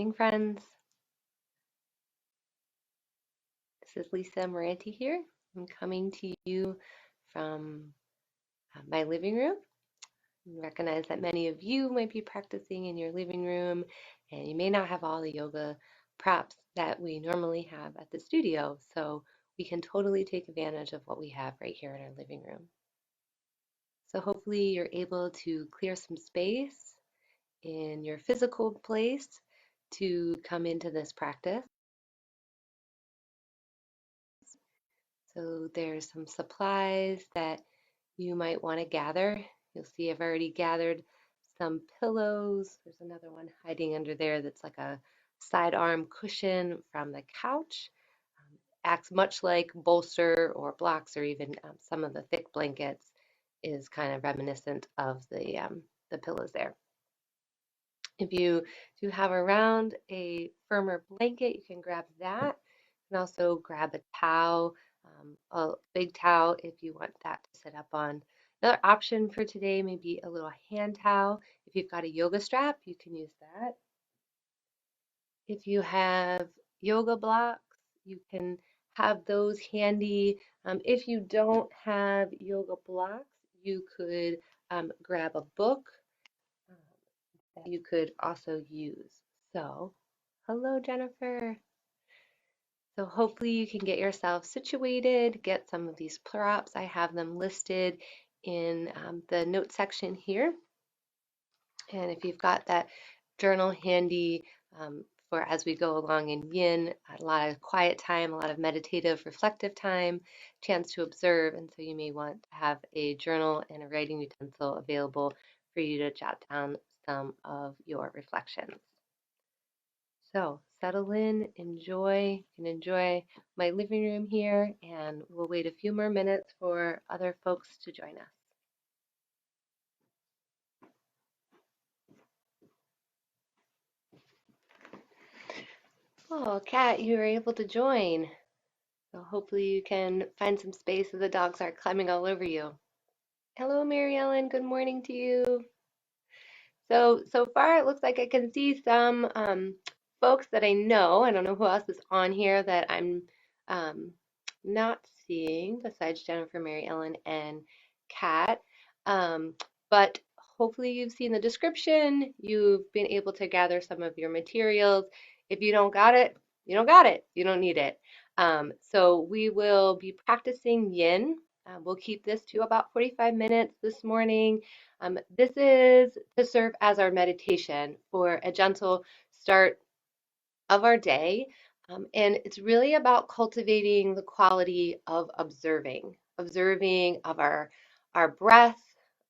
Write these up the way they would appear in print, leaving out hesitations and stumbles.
morning, friends. This is Lisa Meranti here. I'm coming to you from my living room. I recognize that many of you might be practicing in your living room, and you may not have all the yoga props that we normally have at the studio, so we can totally take advantage of what we have right here in our living room. So hopefully you're able to clear some space in your physical place to come into this practice. So there's some supplies that you might want to gather. You'll see I've already gathered some pillows. There's another one hiding under there that's like a sidearm cushion from the couch. Acts much like bolster or blocks or even some of the thick blankets is kind of reminiscent of the pillows there. If you do have around a firmer blanket, you can grab that. You can also grab a towel, a big towel if you want that to sit up on. Another option for today may be a little hand towel. If you've got a yoga strap, you can use that. If you have yoga blocks, you can have those handy. If you don't have yoga blocks, you could grab a book that you could also use. So, hello, Jennifer. So hopefully you can get yourself situated, get some of these props. I have them listed in the note section here. And if you've got that journal handy for as we go along in yin, a lot of quiet time, a lot of meditative, reflective time, chance to observe. And so you may want to have a journal and a writing utensil available for you to jot down some of your reflections. So settle in, enjoy. You can enjoy my living room here, and we'll wait a few more minutes for other folks to join us. Oh, Kat, you were able to join. So hopefully you can find some space so the dogs aren't climbing all over you. Hello, Mary Ellen. Good morning to you. So far it looks like I can see some folks that I know. I don't know who else is on here that I'm um, not seeing besides Jennifer, Mary Ellen, and Kat. Um, but hopefully you've seen the description. You've been able to gather some of your materials. If you don't got it, you don't got it. You don't need it. So we will be practicing yin. We'll keep this to about 45 minutes this morning. This is to serve as our meditation for a gentle start of our day. And it's really about cultivating the quality of observing of our breath,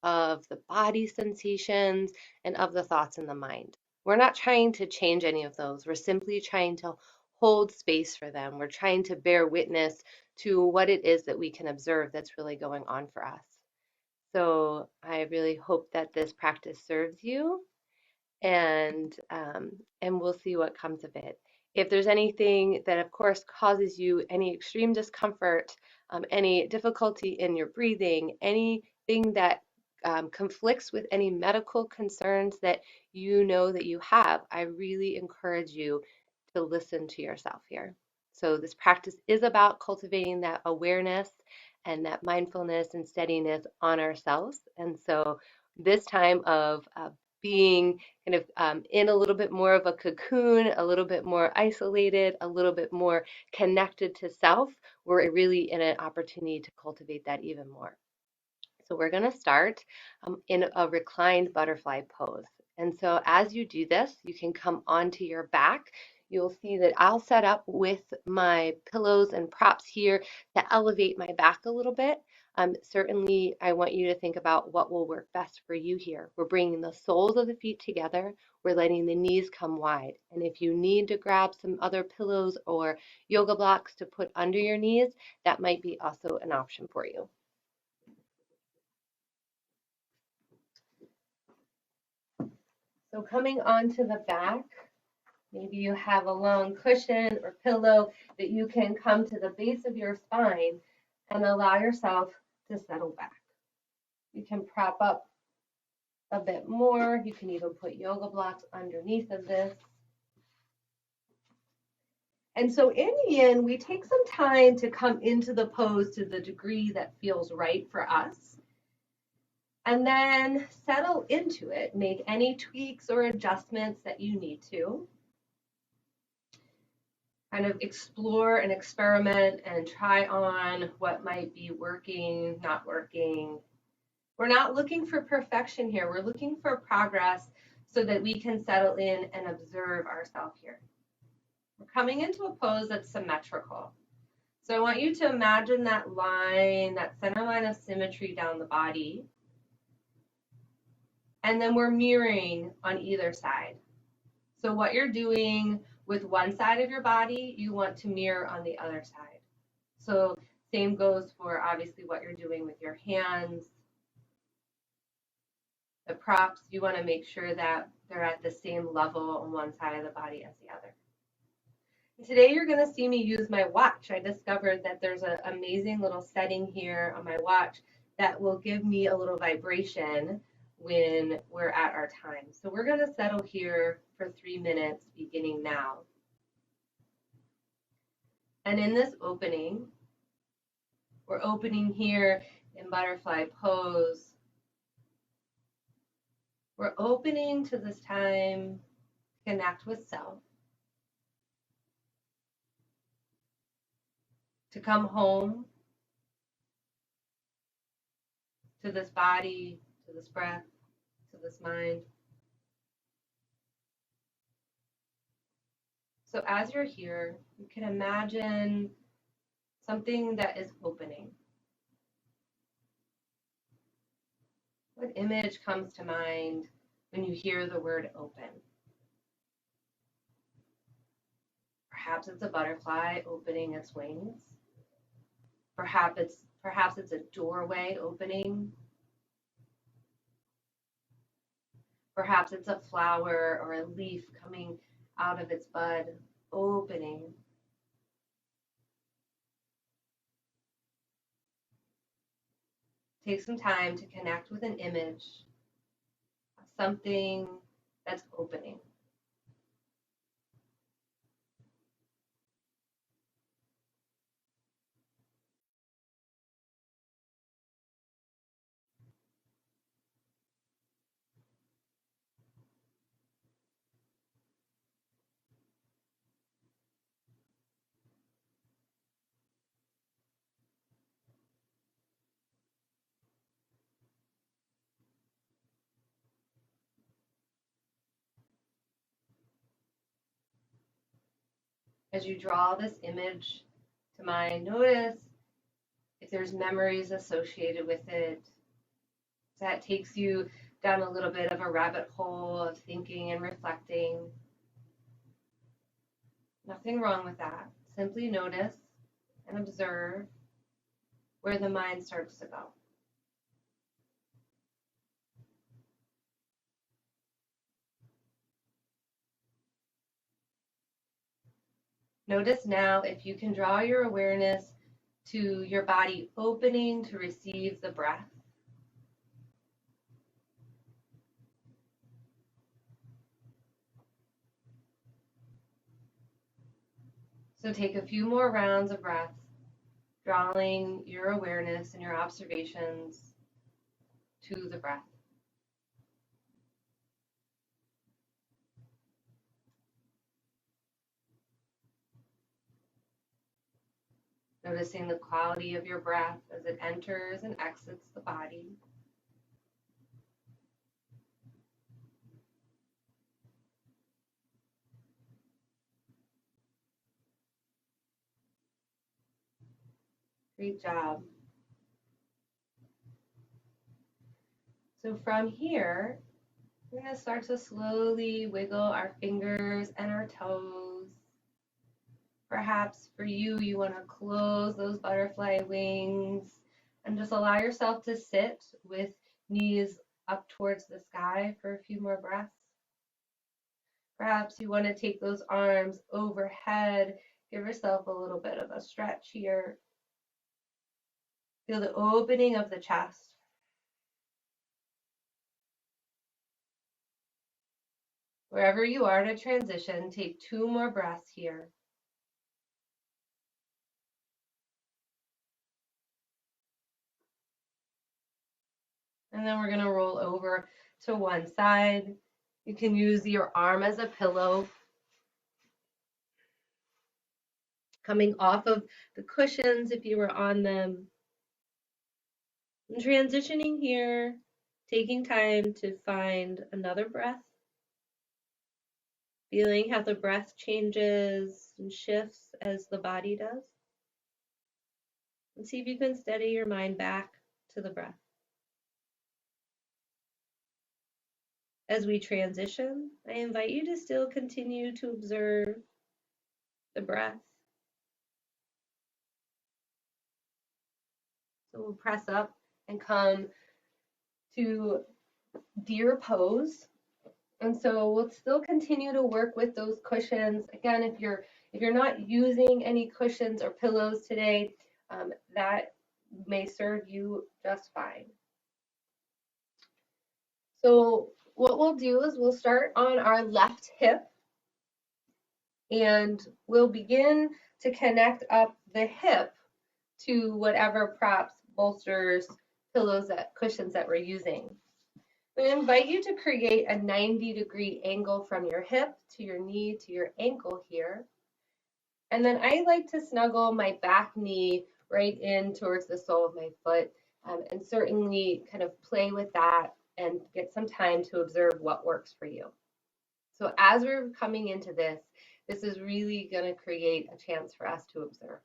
of the body sensations, and of the thoughts in the mind. We're not trying to change any of those. We're simply trying to hold space for them. We're trying to bear witness to what it is that we can observe that's really going on for us. So I really hope that this practice serves you, and we'll see what comes of it. If there's anything that, of course, causes you any extreme discomfort, any difficulty in your breathing, anything that conflicts with any medical concerns that you know that you have, I really encourage you to listen to yourself here. So this practice is about cultivating that awareness and that mindfulness and steadiness on ourselves. And so this time of being kind of in a little bit more of a cocoon, a little bit more isolated, a little bit more connected to self, we're really in an opportunity to cultivate that even more. So we're going to start in a reclined butterfly pose. And so as you do this, you can come onto your back. You'll see that I'll set up with my pillows and props here to elevate my back a little bit. Certainly, I want you to think about what will work best for you here. We're bringing the soles of the feet together. We're letting the knees come wide. And if you need to grab some other pillows or yoga blocks to put under your knees, that might be also an option for you. So coming onto the back, maybe you have a long cushion or pillow that you can come to the base of your spine and allow yourself to settle back. You can prop up a bit more. You can even put yoga blocks underneath of this. And so in yin, we take some time to come into the pose to the degree that feels right for us, and then settle into it. Make any tweaks or adjustments that you need to. Kind of explore and experiment and try on what might be working, not working. We're not looking for perfection here. We're looking for progress so that we can settle in and observe ourselves here. We're coming into a pose that's symmetrical. So I want you to imagine that line, that center line of symmetry down the body. And then we're mirroring on either side. So what you're doing with one side of your body, you want to mirror on the other side. So same goes for obviously what you're doing with your hands. The props, you want to make sure that they're at the same level on one side of the body as the other. And today you're going to see me use my watch. I discovered that there's an amazing little setting here on my watch that will give me a little vibration when we're at our time. So we're going to settle here for 3 minutes beginning now. And in this opening, we're opening here in butterfly pose. We're opening to this time to connect with self, to come home to this body, to this breath, to this mind. So as you're here, you can imagine something that is opening. What image comes to mind when you hear the word open? Perhaps it's a butterfly opening its wings. Perhaps it's a doorway opening. Perhaps it's a flower or a leaf coming out of its bud, opening. Take some time to connect with an image of something that's opening. As you draw this image to mind, notice if there's memories associated with it. That takes you down a little bit of a rabbit hole of thinking and reflecting. Nothing wrong with that. Simply notice and observe where the mind starts to go. Notice now if you can draw your awareness to your body opening to receive the breath. So take a few more rounds of breath, drawing your awareness and your observations to the breath. Noticing the quality of your breath as it enters and exits the body. Great job. So from here, we're going to start to slowly wiggle our fingers and our toes. Perhaps for you, you want to close those butterfly wings and just allow yourself to sit with knees up towards the sky for a few more breaths. Perhaps you want to take those arms overhead. Give yourself a little bit of a stretch here. Feel the opening of the chest. Wherever you are to transition, take 2 more breaths here. And then we're going to roll over to one side. You can use your arm as a pillow, coming off of the cushions if you were on them. And transitioning here, taking time to find another breath, feeling how the breath changes and shifts as the body does. And see if you can steady your mind back to the breath. As we transition, I invite you to still continue to observe the breath. So we'll press up and come to deer pose. And so we'll still continue to work with those cushions. Again, if you're not using any cushions or pillows today, that may serve you just fine. So what we'll do is we'll start on our left hip, and we'll begin to connect up the hip to whatever props, bolsters, pillows, cushions that we're using. We invite you to create a 90-degree angle from your hip to your knee to your ankle here. And then I like to snuggle my back knee right in towards the sole of my foot, and certainly kind of play with that and get some time to observe what works for you. So as we're coming into this, this is really going to create a chance for us to observe.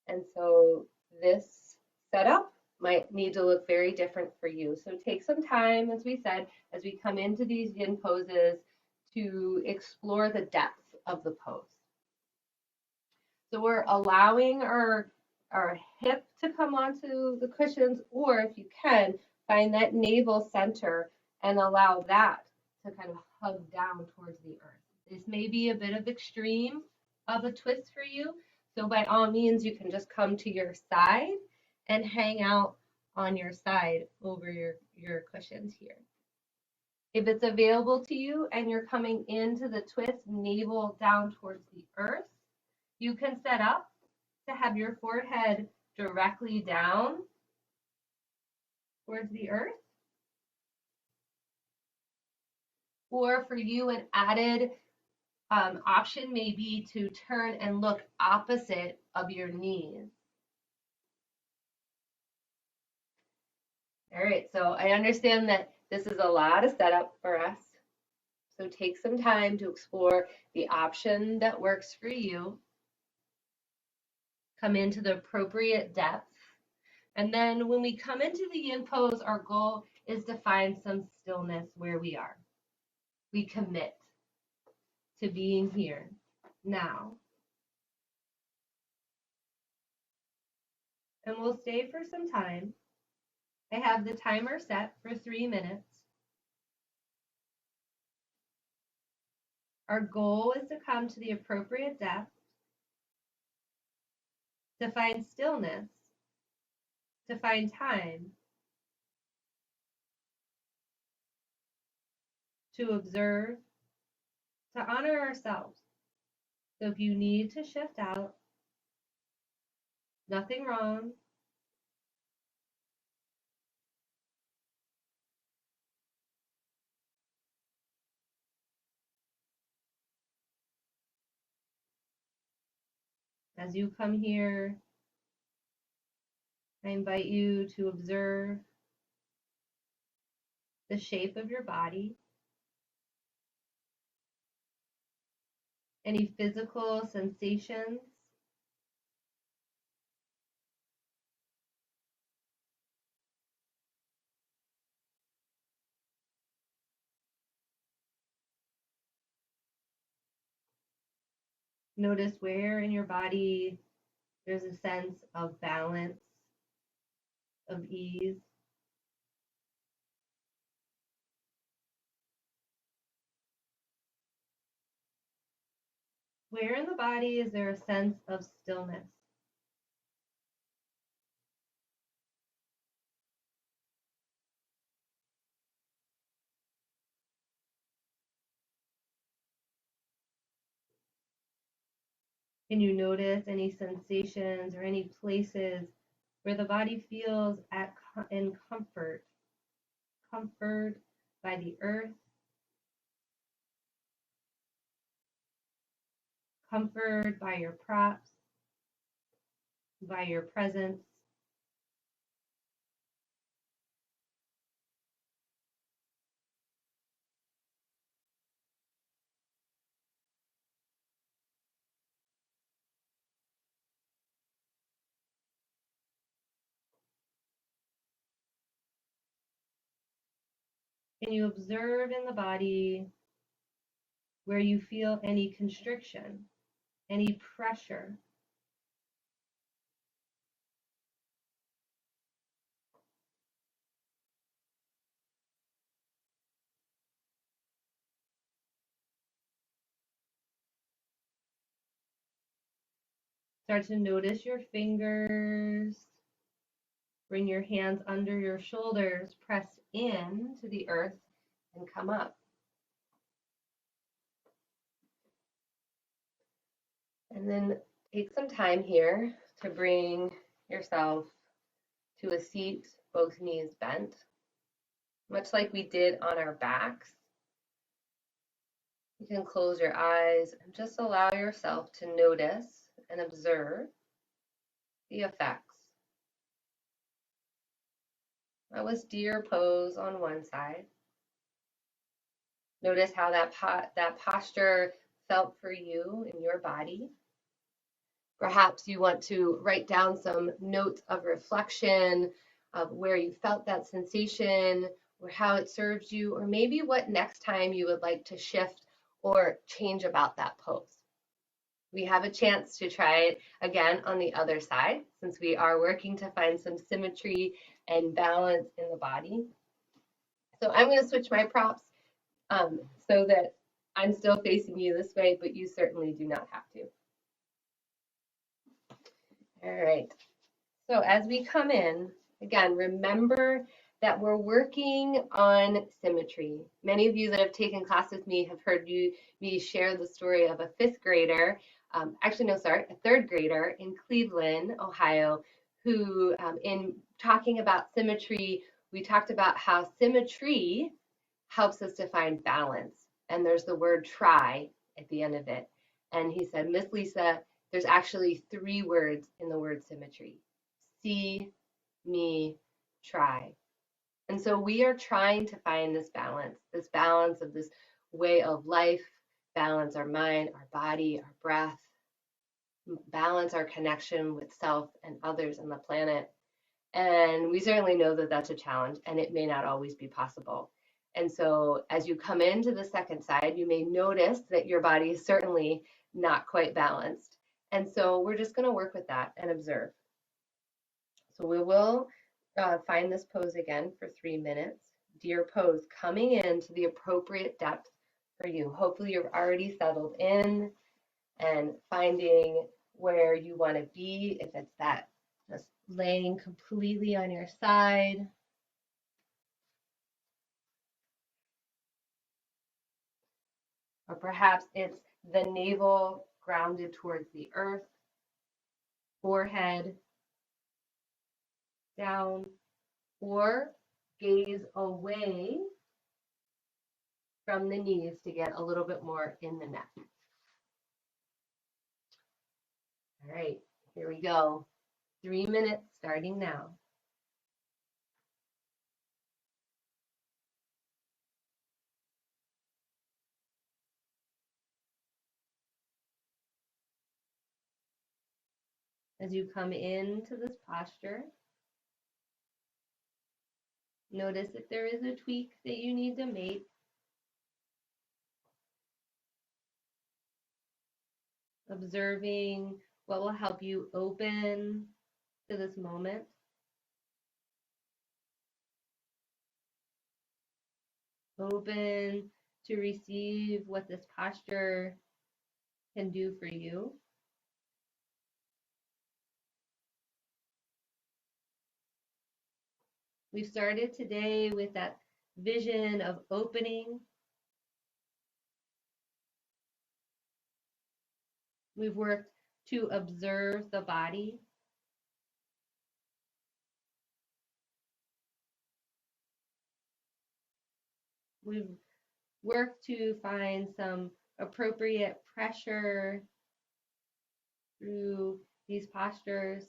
And so this setup might need to look very different for you. So take some time, as we said, as we come into these yin poses to explore the depth of the pose. So we're allowing our hip to come onto the cushions, or if you can, find that navel center and allow that to kind of hug down towards the earth. This may be a bit of extreme of a twist for you, so by all means, you can just come to your side and hang out on your side over your cushions here. If it's available to you and you're coming into the twist, navel down towards the earth, you can set up to have your forehead directly down towards the earth. Or for you, an added option may be to turn and look opposite of your knees. All right, so I understand that this is a lot of setup for us. So take some time to explore the option that works for you. Come into the appropriate depth. And then when we come into the yin pose, our goal is to find some stillness where we are. We commit to being here now. And we'll stay for some time. I have the timer set for 3 minutes. Our goal is to come to the appropriate depth, to find stillness, to find time, to observe, to honor ourselves. So if you need to shift out, nothing wrong. As you come here, I invite you to observe the shape of your body, any physical sensations. Notice where in your body there's a sense of balance, of ease. Where in the body is there a sense of stillness? Can you notice any sensations or any places where the body feels in comfort comfort by the earth, comfort by your props, by your presence. Can you observe in the body where you feel any constriction, any pressure? Start to notice your fingers. Bring your hands under your shoulders, press in to the earth and come up. And then take some time here to bring yourself to a seat, both knees bent, much like we did on our backs. You can close your eyes and just allow yourself to notice and observe the effects. That was deer pose on one side. Notice how that posture felt for you in your body. Perhaps you want to write down some notes of reflection of where you felt that sensation or how it served you, or maybe what next time you would like to shift or change about that pose. We have a chance to try it again on the other side, since we are working to find some symmetry and balance in the body. So I'm going to switch my props so that I'm still facing you this way, but you certainly do not have to. All right. So as we come in, again, remember that we're working on symmetry. Many of you that have taken class with me have heard me share the story of a fifth grader, a third grader in Cleveland, Ohio, who in talking about symmetry, we talked about how symmetry helps us to find balance. And there's the word try at the end of it. And he said, Miss Lisa, there's actually 3 words in the word symmetry. See, me, try. And so we are trying to find this balance of this way of life, balance our mind, our body, our breath, balance our connection with self and others and the planet. And we certainly know that that's a challenge and it may not always be possible. And so as you come into the second side, you may notice that your body is certainly not quite balanced. And so we're just going to work with that and observe. So we will find this pose again for 3 minutes. Deer pose, coming into the appropriate depth for you. Hopefully you're already settled in and finding where you want to be, if it's that just laying completely on your side. Or perhaps it's the navel grounded towards the earth, forehead down, or gaze away from the knees to get a little bit more in the neck. All right, here we go. 3 minutes starting now. As you come into this posture, notice if there is a tweak that you need to make. Observing what will help you open to this moment. Open to receive what this posture can do for you. We started today with that vision of opening. We've worked to observe the body. We've worked to find some appropriate pressure through these postures.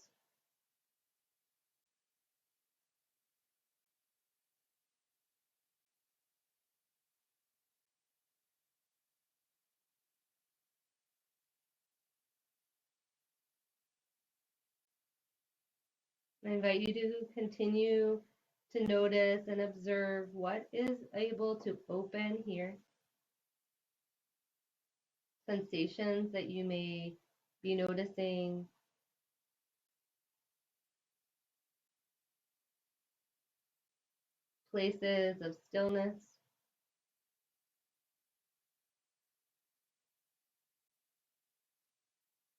I invite you to continue to notice and observe what is able to open here. Sensations that you may be noticing, places of stillness,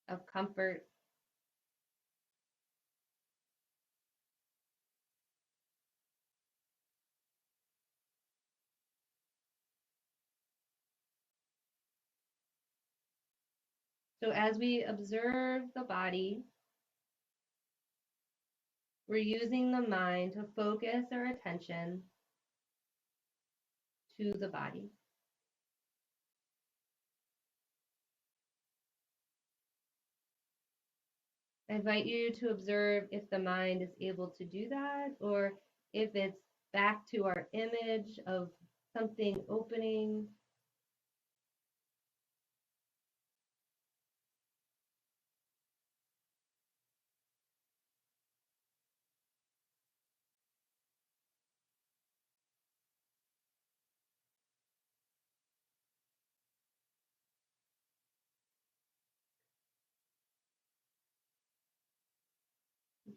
of comfort. So as we observe the body, we're using the mind to focus our attention to the body. I invite you to observe if the mind is able to do that, or if it's back to our image of something opening.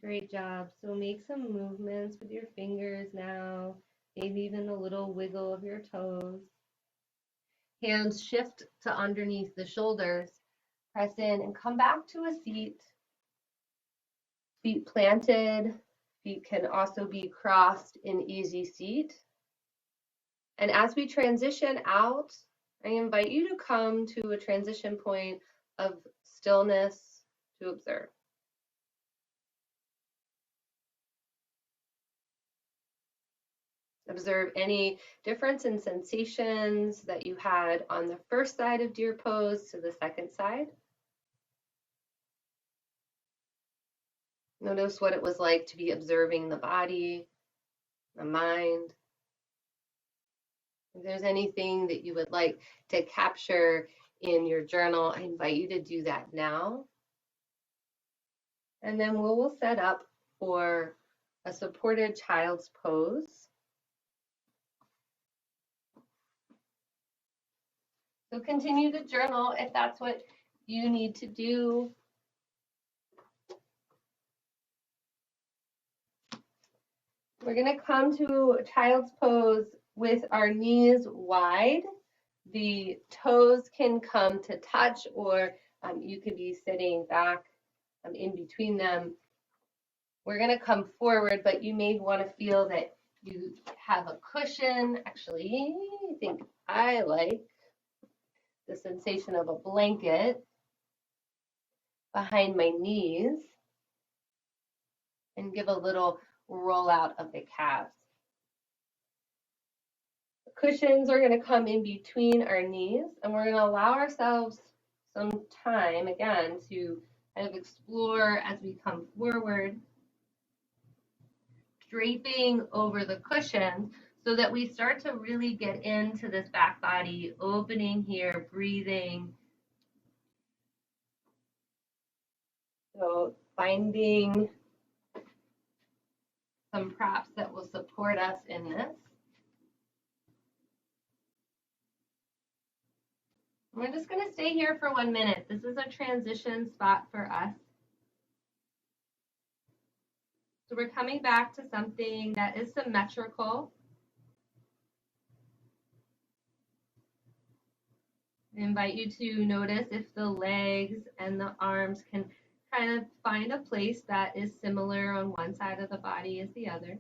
Great job. So make some movements with your fingers now, maybe even a little wiggle of your toes. Hands shift to underneath the shoulders. Press in and come back to a seat. Feet planted. Feet can also be crossed in easy seat. And as we transition out, I invite you to come to a transition point of stillness to observe. Observe any difference in sensations that you had on the first side of deer pose to the second side. Notice what it was like to be observing the body, the mind. If there's anything that you would like to capture in your journal, I invite you to do that now. And then we'll set up for a supported child's pose. So continue to journal if that's what you need to do. We're going to come to child's pose with our knees wide. The toes can come to touch, or you could be sitting back in between them. We're going to come forward, but you may want to feel that you have a cushion. Actually, I think I like the sensation of a blanket behind my knees, and give a little roll out of the calves. The cushions are going to come in between our knees, and we're going to allow ourselves some time again to kind of explore as we come forward, draping over the cushions so that we start to really get into this back body, opening here, breathing. So finding some props that will support us in this. We're just going to stay here for 1 minute. This is a transition spot for us. So we're coming back to something that is symmetrical. I invite you to notice if the legs and the arms can kind of find a place that is similar on one side of the body as the other.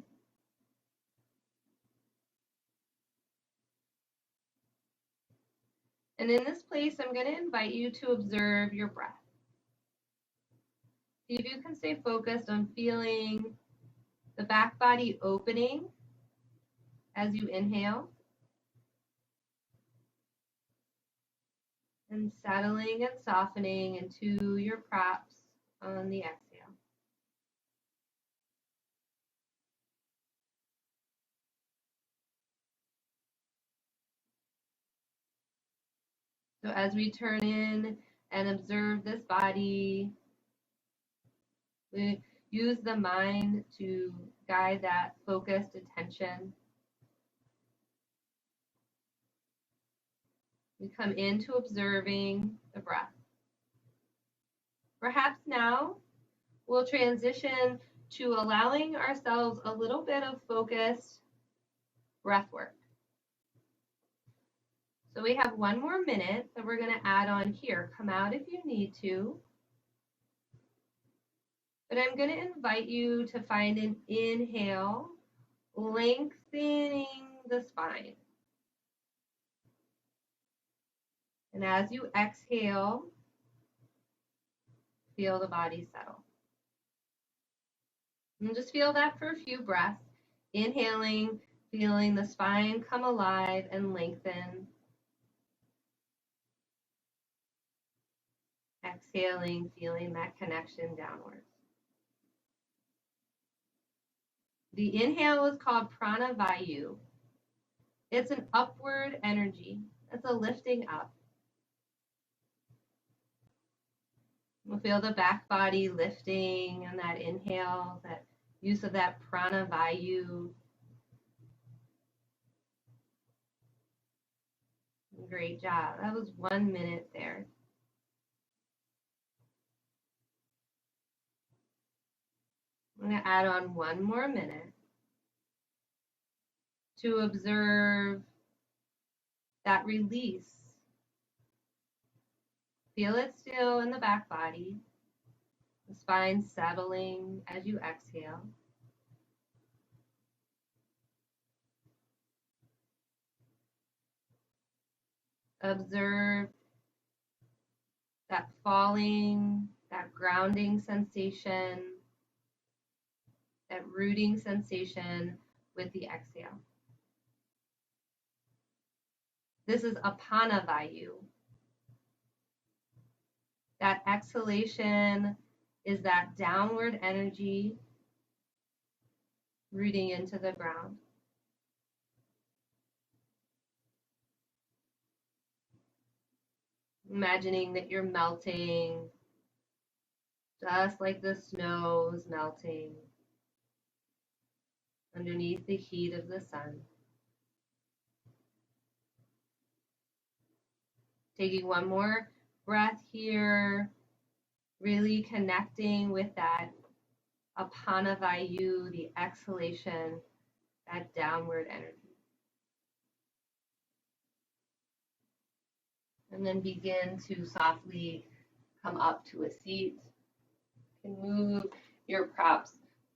And in this place, I'm going to invite you to observe your breath. See if you can stay focused on feeling the back body opening as you inhale, and settling and softening into your props on the exhale. So as we turn in and observe this body, we use the mind to guide that focused attention. We come into observing the breath. Perhaps now we'll transition to allowing ourselves a little bit of focused breath work. So we have 1 more minute that we're going to add on here. Come out if you need to. But I'm going to invite you to find an inhale, lengthening the spine. And as you exhale, feel the body settle. And just feel that for a few breaths. Inhaling, feeling the spine come alive and lengthen. Exhaling, feeling that connection downwards. The inhale is called prana vayu. It's an upward energy. It's a lifting up. We'll feel the back body lifting on that inhale, that use of that prana vayu. Great job. That was 1 minute there. I'm going to add on 1 more minute to observe that release. Feel it still in the back body, the spine settling as you exhale. Observe that falling, that grounding sensation, that rooting sensation with the exhale. This is apana vayu. That exhalation is that downward energy rooting into the ground. Imagining that you're melting, just like the snow is melting underneath the heat of the sun. Taking 1 more breath here, really connecting with that apana vayu, the exhalation, that downward energy. And then begin to softly come up to a seat. You can move your props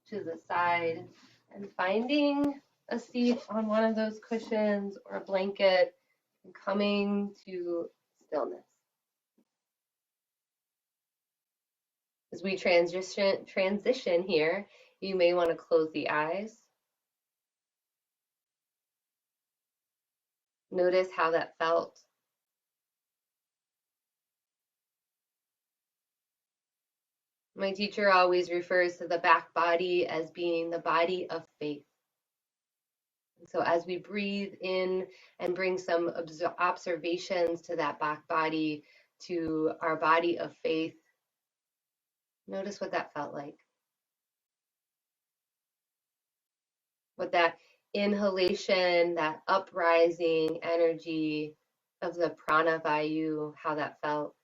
to the side and finding a seat on one of those cushions or a blanket and coming to stillness. As we transition here, you may want to close the eyes. Notice how that felt. My teacher always refers to the back body as being the body of faith. And so as we breathe in and bring some observations to that back body, to our body of faith, notice what that felt like. What that inhalation, that uprising energy of the prana vayu, how that felt.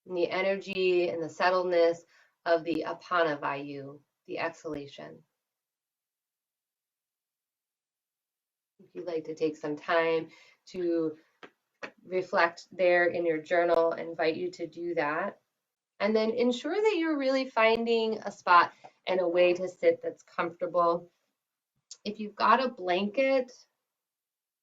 And the energy and the settledness of the apana vayu, the exhalation. If you'd like to take some time to reflect there in your journal, I invite you to do that. And then ensure that you're really finding a spot and a way to sit that's comfortable. If you've got a blanket,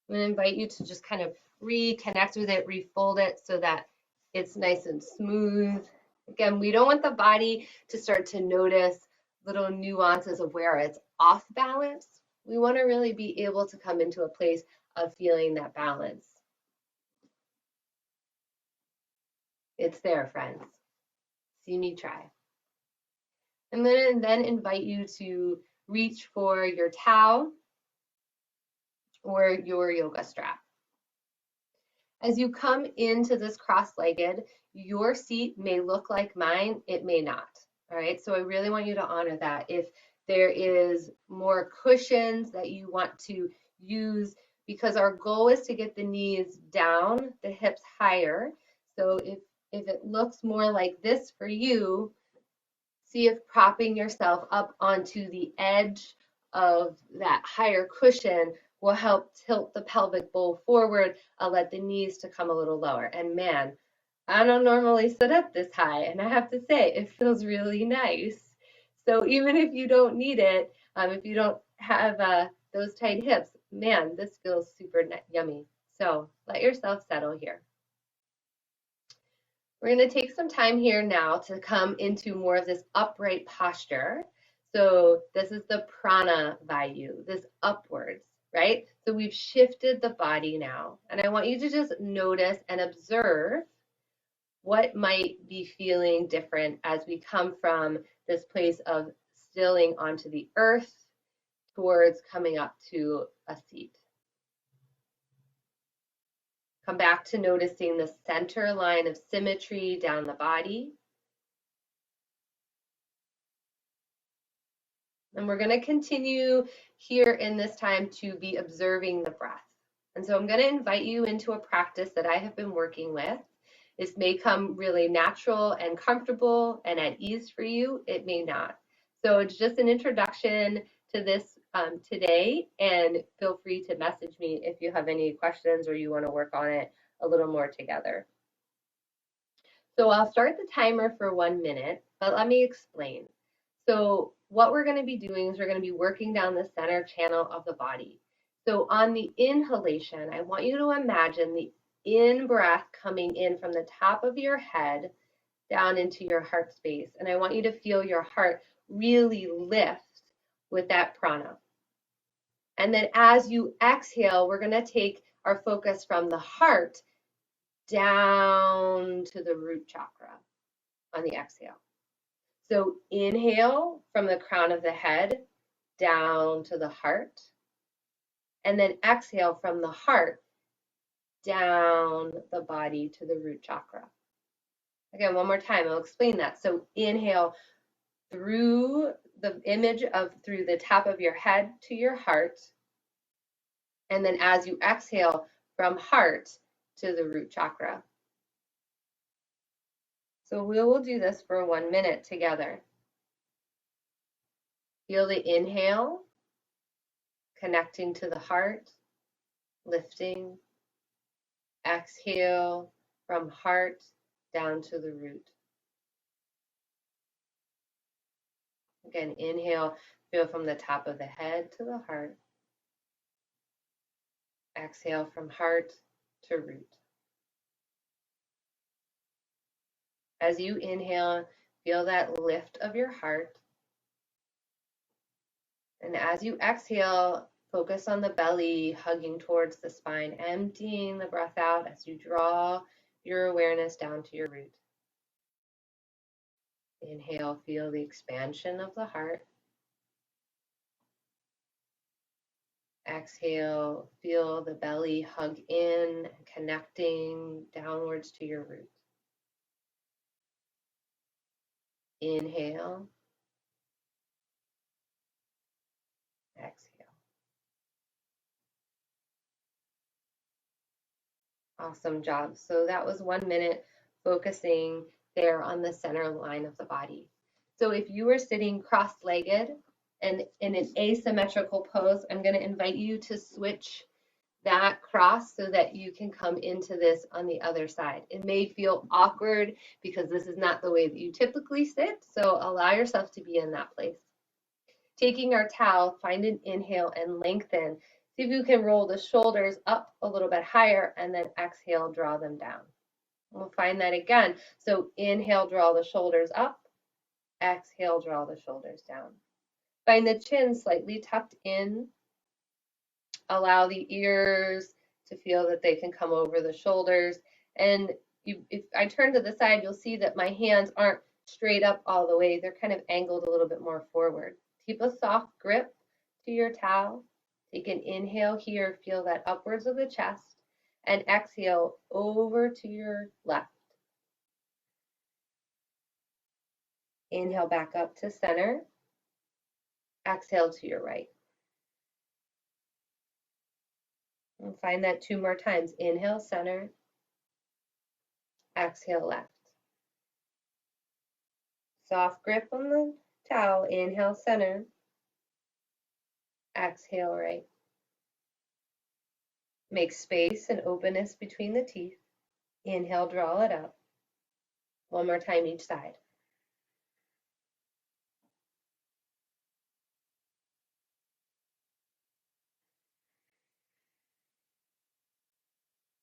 I'm going to invite you to just kind of reconnect with it, refold it so that it's nice and smooth. Again, we don't want the body to start to notice little nuances of where it's off balance. We want to really be able to come into a place of feeling that balance. It's there, friends. See me try. I'm going to then invite you to reach for your towel or your yoga strap. As you come into this cross-legged, your seat may look like mine, it may not. All right, so I really want you to honor that. If there is more cushions that you want to use, because our goal is to get the knees down, the hips higher. So if it looks more like this for you, see if propping yourself up onto the edge of that higher cushion will help tilt the pelvic bowl forward, let the knees to come a little lower. And man, I don't normally sit up this high, and I have to say, it feels really nice. So even if you don't need it, if you don't have those tight hips, man, this feels super yummy. So let yourself settle here. We're going to take some time here now to come into more of this upright posture. So this is the prana vayu, this upwards, right? So we've shifted the body now. And I want you to just notice and observe what might be feeling different as we come from this place of stilling onto the earth towards coming up to a seat. Come back to noticing the center line of symmetry down the body. And we're going to continue here in this time to be observing the breath. And so I'm going to invite you into a practice that I have been working with. This may come really natural and comfortable and at ease for you. It may not. So it's just an introduction to this today, and feel free to message me if you have any questions or you want to work on it a little more together. So I'll start the timer for 1 minute, but let me explain. So what we're going to be doing is we're going to be working down the center channel of the body. So on the inhalation, I want you to imagine the in breath coming in from the top of your head down into your heart space. And I want you to feel your heart really lift with that prana. And then as you exhale, we're going to take our focus from the heart down to the root chakra on the exhale. So inhale from the crown of the head down to the heart, and then exhale from the heart down the body to the root chakra. Again, one more time, I'll explain that. So inhale through the image of through the top of your head to your heart, and then as you exhale from heart to the root chakra. So we will do this for 1 minute together. Feel the inhale, connecting to the heart, lifting. Exhale from heart down to the root. Again, inhale, feel from the top of the head to the heart. Exhale from heart to root. As you inhale, feel that lift of your heart. And as you exhale, focus on the belly, hugging towards the spine, emptying the breath out as you draw your awareness down to your root. Inhale, feel the expansion of the heart. Exhale, feel the belly hug in, connecting downwards to your root. Inhale. Exhale. Awesome job. So that was 1 minute focusing there on the center line of the body. So if you were sitting cross-legged and in an asymmetrical pose, I'm going to invite you to switch that cross so that you can come into this on the other side. It may feel awkward because this is not the way that you typically sit, so allow yourself to be in that place. Taking our towel, find an inhale and lengthen. See if you can roll the shoulders up a little bit higher, and then exhale, draw them down. We'll find that again. So inhale, draw the shoulders up. Exhale, draw the shoulders down. Find the chin slightly tucked in. Allow the ears to feel that they can come over the shoulders. And if I turn to the side, you'll see that my hands aren't straight up all the way. They're kind of angled a little bit more forward. Keep a soft grip to your towel. Take an inhale here, feel that upwards of the chest, and exhale over to your left. Inhale back up to center. Exhale to your right. And find that 2 more times. Inhale, center. Exhale, left. Soft grip on the towel. Inhale, center. Exhale, right. Make space and openness between the teeth. Inhale, draw it up. 1 more time each side.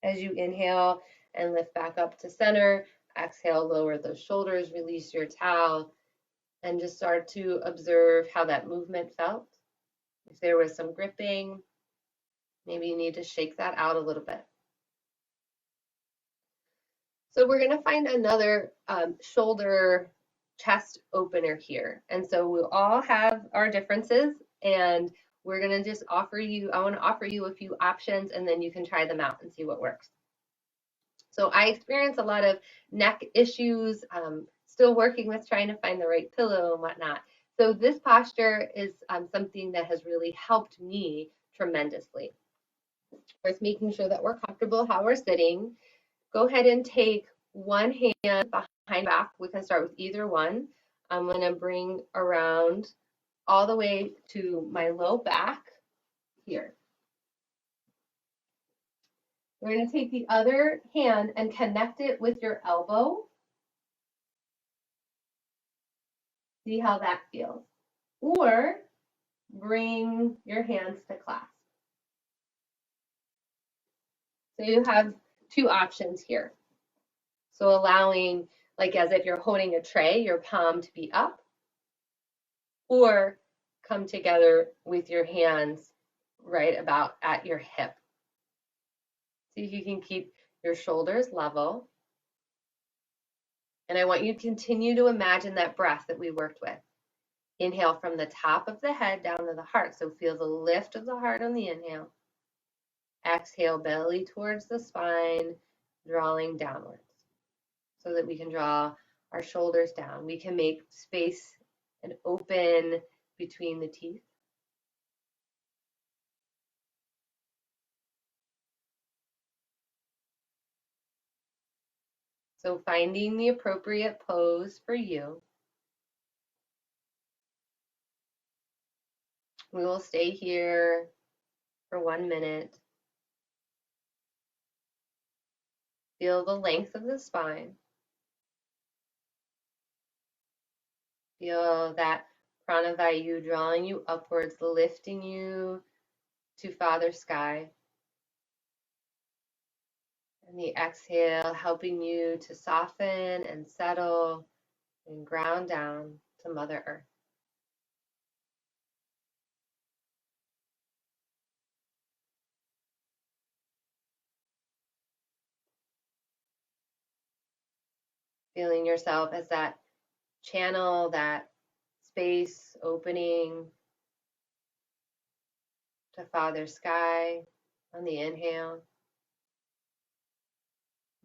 As you inhale and lift back up to center, exhale, lower those shoulders, release your towel, and just start to observe how that movement felt. If there was some gripping, maybe you need to shake that out a little bit. So we're going to find another shoulder chest opener here. And so we'll all have our differences, and we're going to just I want to offer you a few options, and then you can try them out and see what works. So I experience a lot of neck issues, still working with trying to find the right pillow and whatnot. So this posture is something that has really helped me tremendously. First, making sure that we're comfortable how we're sitting. Go ahead and take one hand behind back. We can start with either one. I'm going to bring around all the way to my low back here. We're going to take the other hand and connect it with your elbow. See how that feels. Or bring your hands to clasp. So you have 2 options here. So allowing, like as if you're holding a tray, your palm to be up, or come together with your hands right about at your hip. See if you can keep your shoulders level. And I want you to continue to imagine that breath that we worked with. Inhale from the top of the head down to the heart. So feel the lift of the heart on the inhale. Exhale, belly towards the spine, drawing downwards so that we can draw our shoulders down. We can make space and open between the teeth. So finding the appropriate pose for you. We will stay here for 1 minute. Feel the length of the spine. Feel that pranavayu drawing you upwards, lifting you to Father Sky. And the exhale helping you to soften and settle and ground down to Mother Earth. Feeling yourself as that channel, that space opening to Father Sky on the inhale,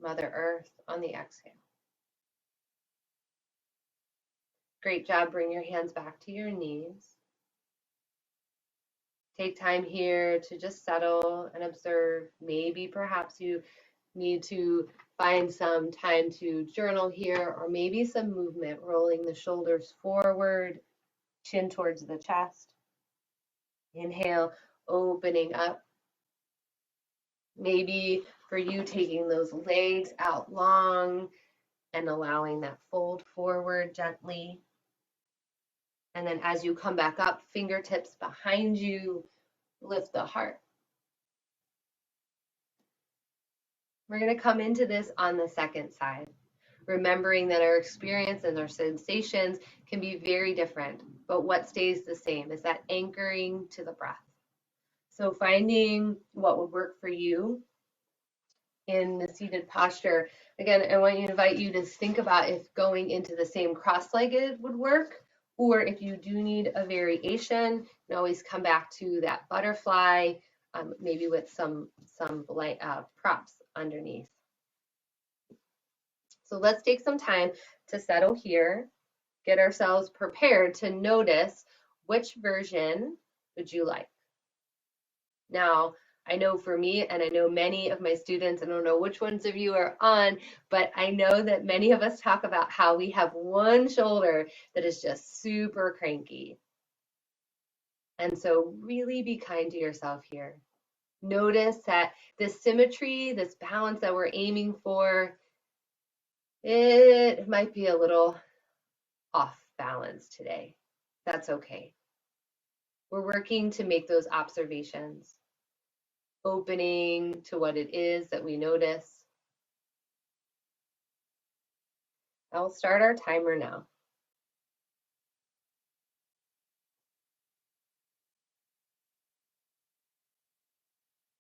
Mother Earth on the exhale. Great job. Bring your hands back to your knees. Take time here to just settle and observe. Maybe perhaps you need to find some time to journal here, or maybe some movement, rolling the shoulders forward, chin towards the chest. Inhale, opening up. Maybe for you, taking those legs out long and allowing that fold forward gently. And then as you come back up, fingertips behind you, lift the heart. We're going to come into this on the second side, remembering that our experience and our sensations can be very different, but what stays the same is that anchoring to the breath. So finding what would work for you. in the seated posture. Again, I want to invite you to think about if going into the same cross-legged would work, or if you do need a variation, you can always come back to that butterfly, maybe with some props underneath. So let's take some time to settle here, get ourselves prepared to notice which version would you like. Now, I know for me, and I know many of my students, I don't know which ones of you are on, but I know that many of us talk about how we have one shoulder that is just super cranky. And so really be kind to yourself here. Notice that this symmetry, this balance that we're aiming for, it might be a little off balance today. That's okay. We're working to make those observations, opening to what it is that we notice. I'll start our timer now.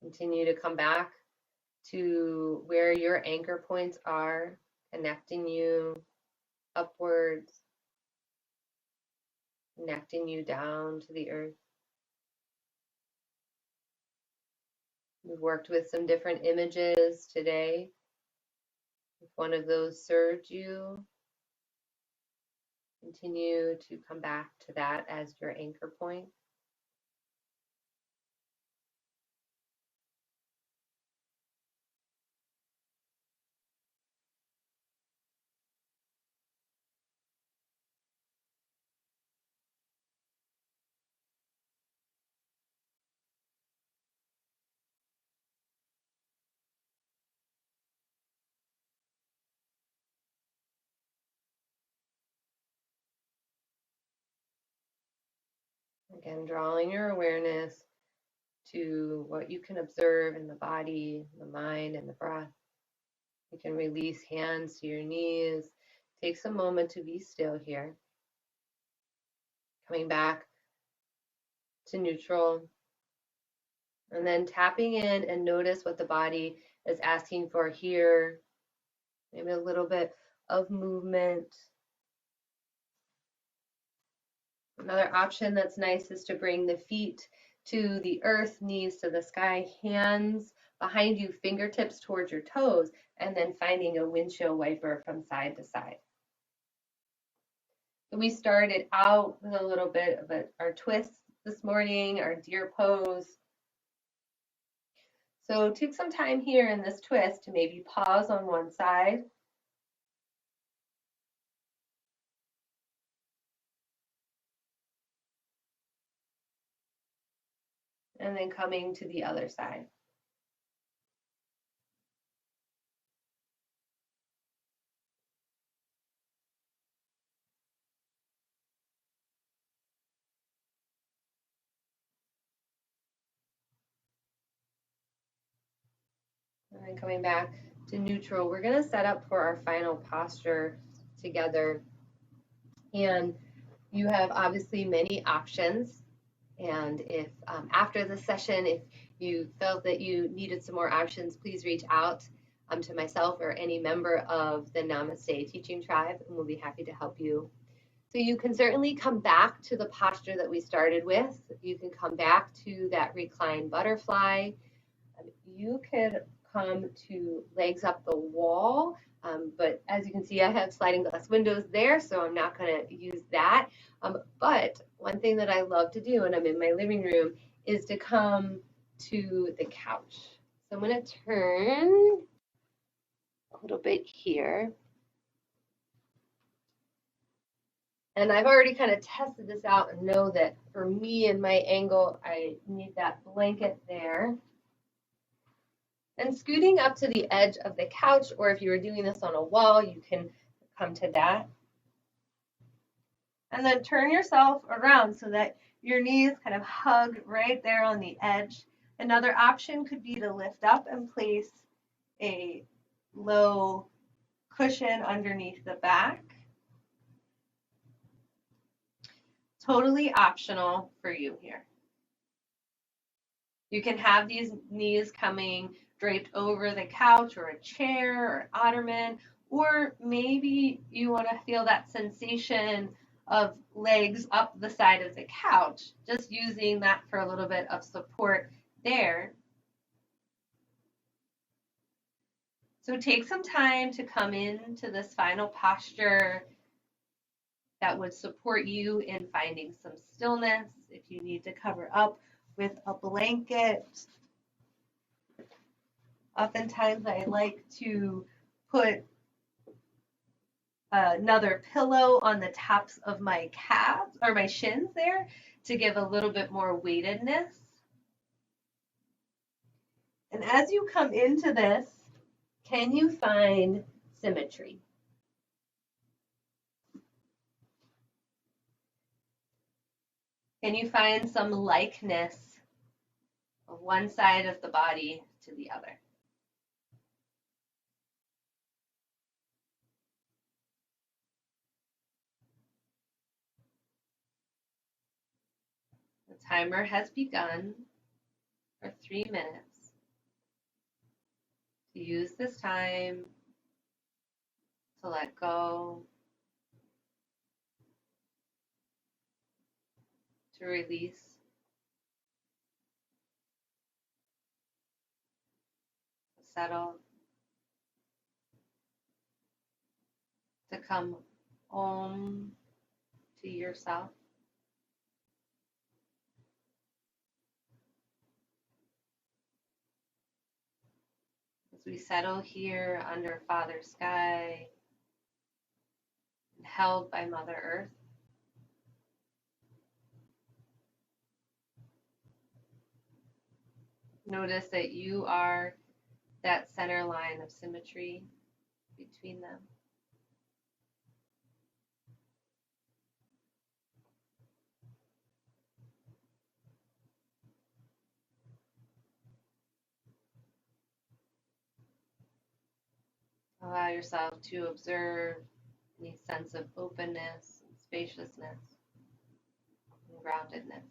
Continue to come back to where your anchor points are, connecting you upwards, connecting you down to the earth. We've worked with some different images today. If one of those served you, continue to come back to that as your anchor point. Again, drawing your awareness to what you can observe in the body, the mind, and the breath. You can release hands to your knees. Take some moment to be still here. Coming back to neutral. And then tapping in and notice what the body is asking for here. Maybe a little bit of movement. Another option that's nice is to bring the feet to the earth, knees to the sky, hands behind you, fingertips towards your toes, and then finding a windshield wiper from side to side. So we started out with a little bit of our twist this morning, our deer pose. So take some time here in this twist to maybe pause on one side. And then coming to the other side. And then coming back to neutral. We're going to set up for our final posture together. And you have obviously many options. And if after the session, if you felt that you needed some more options, please reach out to myself or any member of the Namaste Teaching Tribe, and we'll be happy to help you. So you can certainly come back to the posture that we started with. You can come back to that reclined butterfly. You could come to legs up the wall, but as you can see, I have sliding glass windows there, so I'm not going to use that. But one thing that I love to do when I'm in my living room is to come to the couch. So I'm going to turn a little bit here. And I've already kind of tested this out and know that for me and my angle, I need that blanket there. And scooting up to the edge of the couch, or if you were doing this on a wall, you can come to that. And then turn yourself around so that your knees kind of hug right there on the edge. Another option could be to lift up and place a low cushion underneath the back. Totally optional for you here. You can have these knees coming draped over the couch or a chair or ottoman, or maybe you want to feel that sensation of legs up the side of the couch, just using that for a little bit of support there. So take some time to come into this final posture that would support you in finding some stillness. If you need to cover up with a blanket, oftentimes I like to put another pillow on the tops of my calves or my shins there to give a little bit more weightedness. And as you come into this, can you find symmetry? Can you find some likeness of one side of the body to the other? The timer has begun for 3 minutes. To use this time to let go, to release, to settle, to come home to yourself. As we settle here under Father Sky and held by Mother Earth, notice that you are that center line of symmetry between them. Allow yourself to observe any sense of openness and spaciousness and groundedness.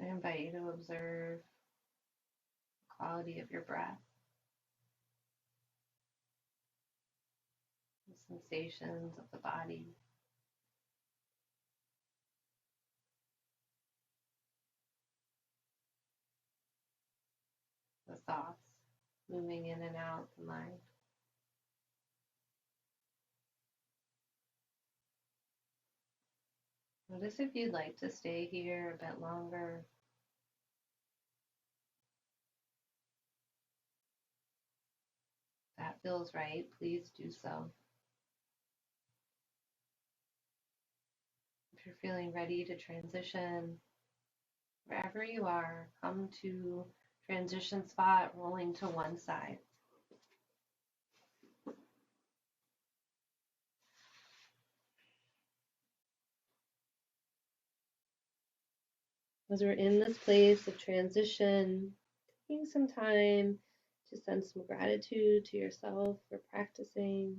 I invite you to observe the quality of your breath, the sensations of the body, the thoughts moving in and out the mind. Notice if you'd like to stay here a bit longer. If that feels right, please do so. If you're feeling ready to transition, wherever you are, come to transition spot, rolling to one side. As we're in this place of transition, taking some time to send some gratitude to yourself for practicing,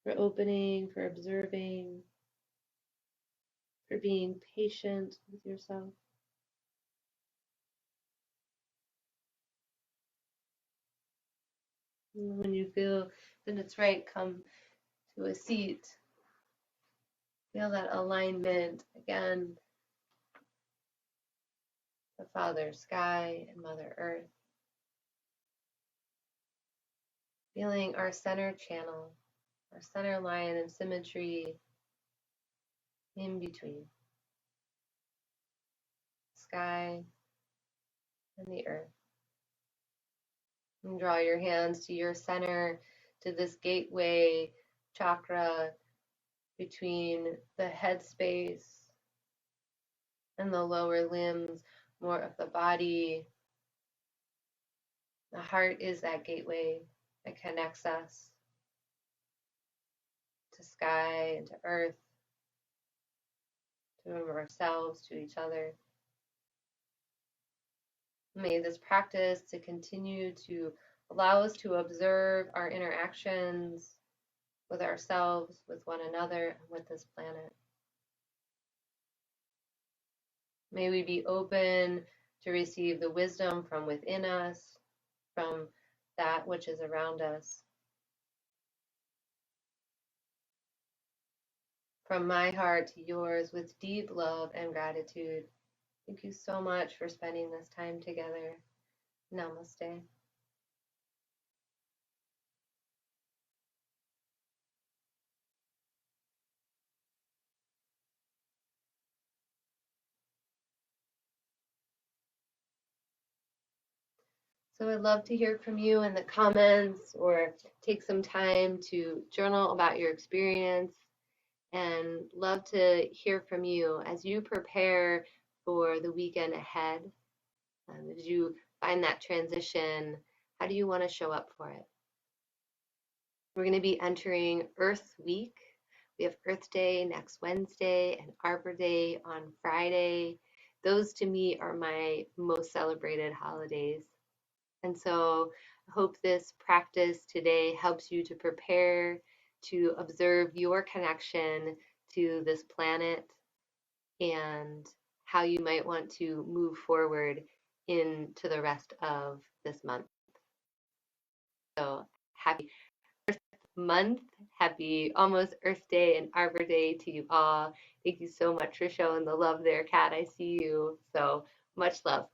for opening, for observing, for being patient with yourself. And when you feel that it's right, come to a seat. Feel that alignment again, the Father Sky and Mother Earth. Feeling our center channel, our center line and symmetry in between sky and the earth. And draw your hands to your center, to this gateway chakra between the head space and the lower limbs, more of the body. The heart is that gateway that connects us to sky and to earth, to ourselves, to each other. May this practice to continue to allow us to observe our interactions with ourselves, with one another, and with this planet. May we be open to receive the wisdom from within us, from that which is around us. From my heart to yours, with deep love and gratitude. Thank you so much for spending this time together. Namaste. So I'd love to hear from you in the comments, or take some time to journal about your experience, and love to hear from you as you prepare for the weekend ahead. As you find that transition, how do you want to show up for it? We're going to be entering Earth Week. We have Earth Day next Wednesday and Arbor Day on Friday. Those to me are my most celebrated holidays. And so I hope this practice today helps you to prepare to observe your connection to this planet and how you might want to move forward into the rest of this month. So happy Earth Month, happy almost Earth Day and Arbor Day to you all. Thank you so much for showing the love there, Kat. I see you. So much love.